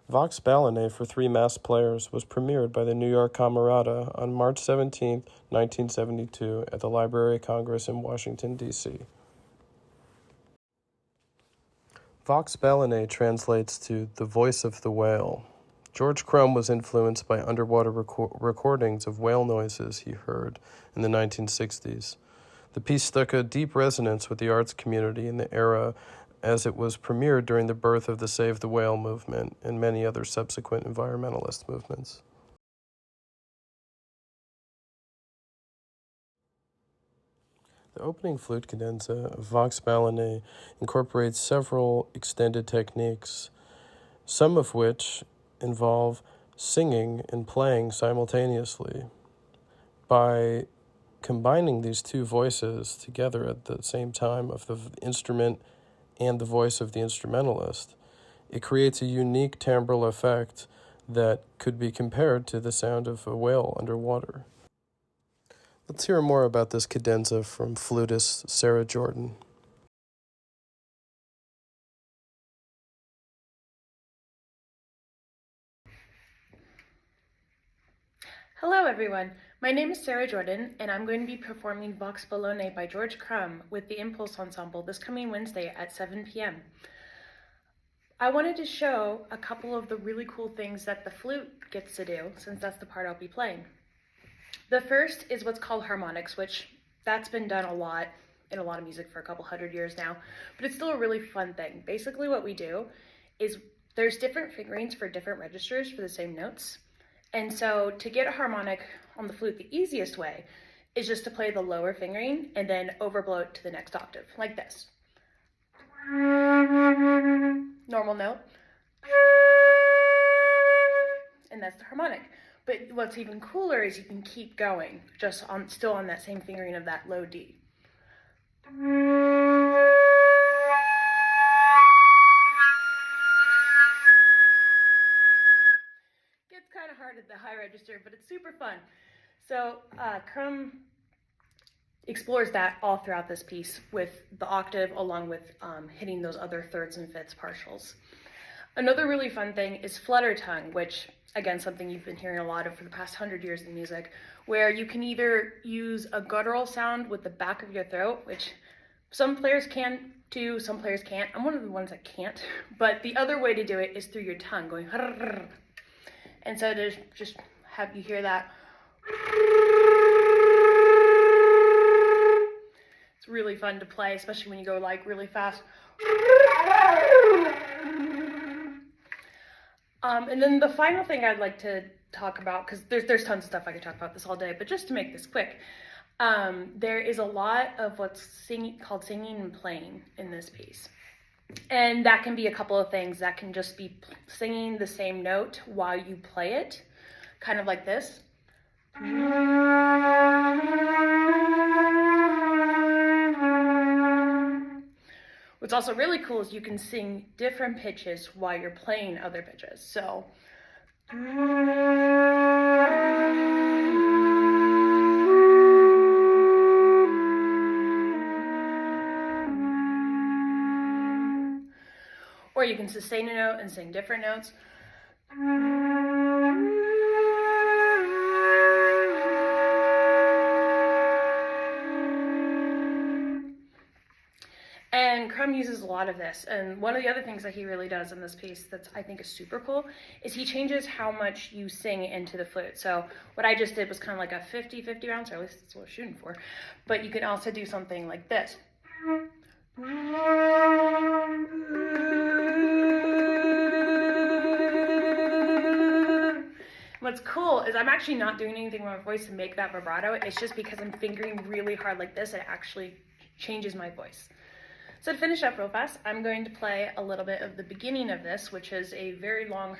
Vox Balanae for three mass players was premiered by the New York Camerata on March 17, 1972 at the Library of Congress in Washington, D.C. Vox Balanae translates to the voice of the whale. George Crumb was influenced by underwater recordings of whale noises he heard in the 1960s. The piece struck a deep resonance with the arts community in the era as it was premiered during the birth of the Save the Whale movement and many other subsequent environmentalist movements. The opening flute cadenza of Vox Balanae incorporates several extended techniques, some of which involve singing and playing simultaneously. By combining these two voices together at the same time of the instrument and the voice of the instrumentalist, it creates a unique timbral effect that could be compared to the sound of a whale underwater. Let's hear more about this cadenza from flutist Sarah Jordan. Hello everyone, my name is Sarah Jordan and I'm going to be performing Vox Balanae by George Crumb with the Impulse Ensemble this coming Wednesday at 7 p.m. I wanted to show a couple of the really cool things that the flute gets to do, since that's the part I'll be playing. The first is what's called harmonics, which that's been done a lot in a lot of music for a couple hundred years now, but it's still a really fun thing. Basically what we do is there's different fingerings for different registers for the same notes. And so to get a harmonic on the flute, the easiest way is just to play the lower fingering and then overblow it to the next octave, like this. Normal note. And that's the harmonic. But what's even cooler is you can keep going, just still on that same fingering of that low D. Gets kind of hard at the high register, but it's super fun. So Crumb explores that all throughout this piece with the octave along with hitting those other thirds and fifths partials. Another really fun thing is flutter tongue, which again, something you've been hearing a lot of for the past 100 years in music, where you can either use a guttural sound with the back of your throat, which some players can do, some players can't. I'm one of the ones that can't, but the other way to do it is through your tongue, going and so to just have you hear that. It's really fun to play, especially when you go like really fast. And then the final thing I'd like to talk about, because there's tons of stuff I could talk about this all day, but just to make this quick, there is a lot of what's called singing and playing in this piece. And that can be a couple of things. That can just be singing the same note while you play it, kind of like this. What's also really cool is you can sing different pitches while you're playing other pitches. So or you can sustain a note and sing different notes. And Crumb uses a lot of this, and one of the other things that he really does in this piece that's I think is super cool is he changes how much you sing into the flute. So what I just did was kind of like a 50-50 bounce, or at least that's what I was shooting for, but you can also do something like this. What's cool is I'm actually not doing anything with my voice to make that vibrato. It's just because I'm fingering really hard like this, it actually changes my voice. So to finish up real fast, I'm going to play a little bit of the beginning of this, which is a very long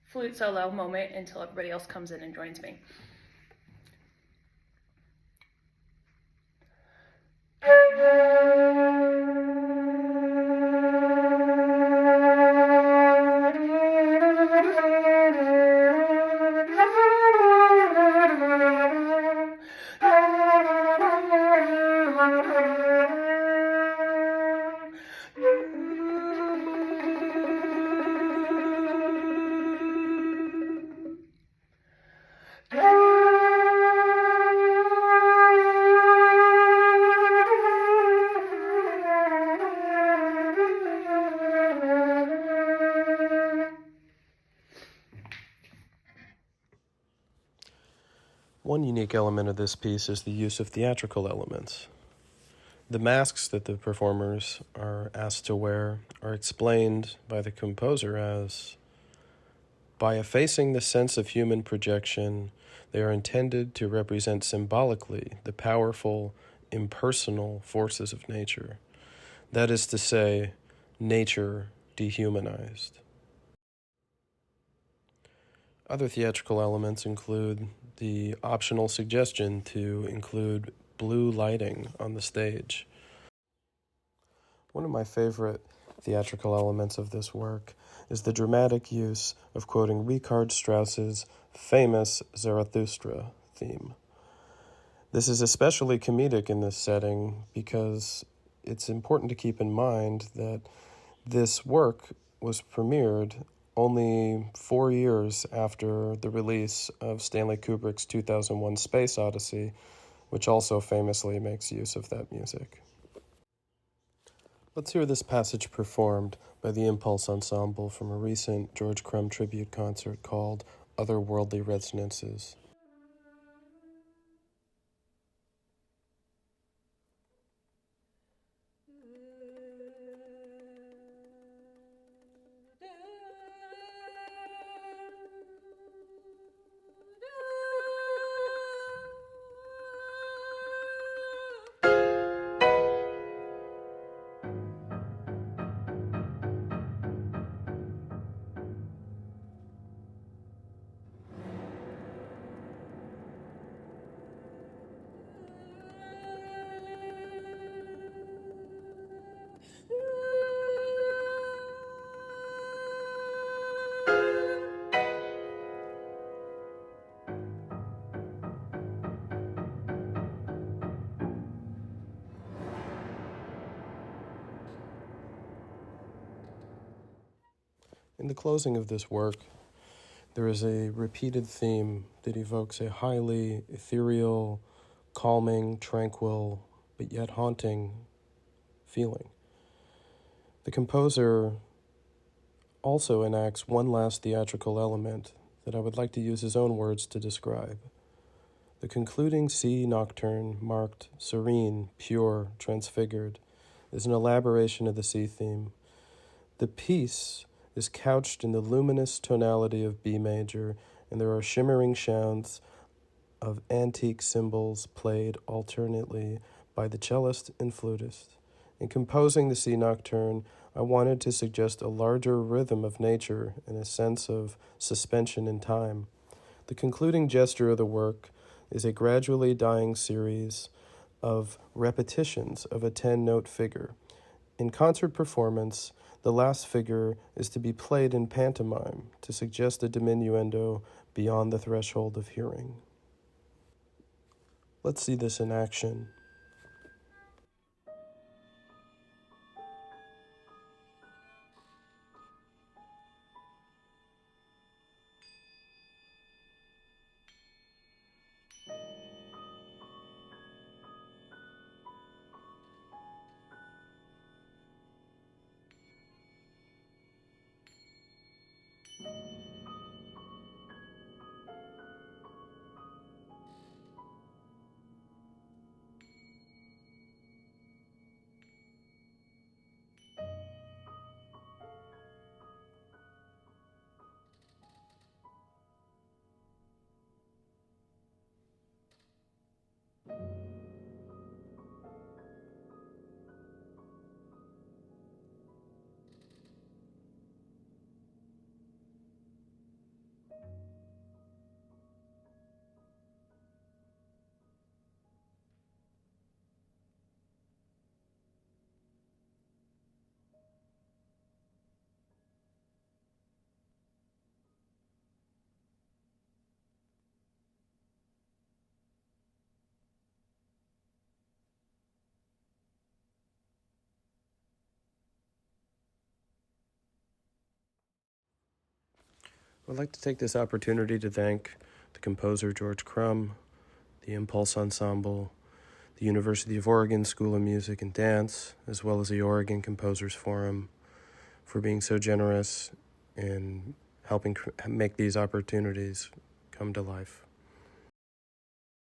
flute solo moment until everybody else comes in and joins me. One unique element of this piece is the use of theatrical elements. The masks that the performers are asked to wear are explained by the composer as, by effacing the sense of human projection, they are intended to represent symbolically the powerful, impersonal forces of nature. That is to say, nature dehumanized. Other theatrical elements include the optional suggestion to include blue lighting on the stage. One of my favorite theatrical elements of this work is the dramatic use of quoting Richard Strauss's famous Zarathustra theme. This is especially comedic in this setting because it's important to keep in mind that this work was premiered only 4 years after the release of Stanley Kubrick's 2001 Space Odyssey, which also famously makes use of that music. Let's hear this passage performed by the Impulse Ensemble from a recent George Crumb tribute concert called Otherworldly Resonances. In the closing of this work, there is a repeated theme that evokes a highly ethereal, calming, tranquil, but yet haunting feeling. The composer also enacts one last theatrical element that I would like to use his own words to describe. The concluding C nocturne, marked serene, pure, transfigured, is an elaboration of the C theme. The piece is couched in the luminous tonality of B major, and there are shimmering sounds of antique cymbals played alternately by the cellist and flutist. In composing the C nocturne, I wanted to suggest a larger rhythm of nature and a sense of suspension in time. The concluding gesture of the work is a gradually dying series of repetitions of a 10-note figure. In concert performance, the last figure is to be played in pantomime to suggest a diminuendo beyond the threshold of hearing. Let's see this in action. I'd like to take this opportunity to thank the composer George Crumb, the Impulse Ensemble, the University of Oregon School of Music and Dance, as well as the Oregon Composers Forum, for being so generous in helping make these opportunities come to life.